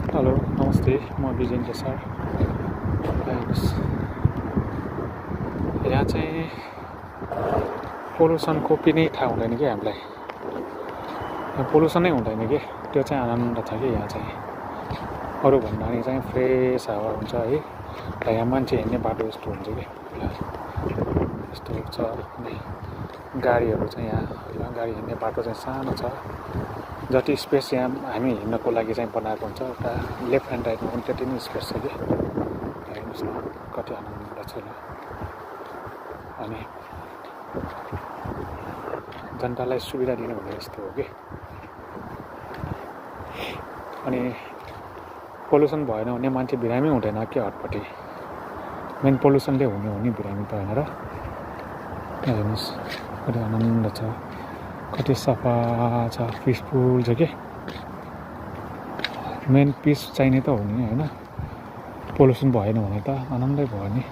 hello नमस्ते म Vijendra sir हेर्नुहोस् यहाँ चाहिँ पोल्युसनको पनि थाहा हुँदैन कि हामीलाई पोल्युसनै हुँदैन कि त्यो चाहिँ आनन्द छ कि यहाँ चाहिँ अरू भन्दाखेरि चाहिँ फ्रेस हावा हुन्छ है यहाँ मान्छे हिँड्ने बाटो जस्तो हुन्छ कि यस्तो छ अनि गाडीहरू चाहिँ यहाँ गाडी हिँड्ने बाटो चाहिँ सानो छ जति स्पेस यहाँ हामी हिँड्नको लागि चाहिँ बनाएको हुन्छ उता लेफ्ट ह्यान्ड राइटमा पनि त्यति नै स्पेस छ कि हेर्नुहोस् न कति आनन्द छ अनि जनतालाई सुविधा दिनु भने यस्तो हो कि अनि पोल्युसन भएन भने मान्छे बिरामी हुँदैन कि हटपट्टि मेन पोल्युसनले हुने हो नि बिरामी त होइन र हेर्नुहोस् कति आनन्द छ कति सफा छ पिसफुल छ कि मेन पिस चाहिने त हो नि होइन पोल्युसन भएन भने त आनन्दै भयो नि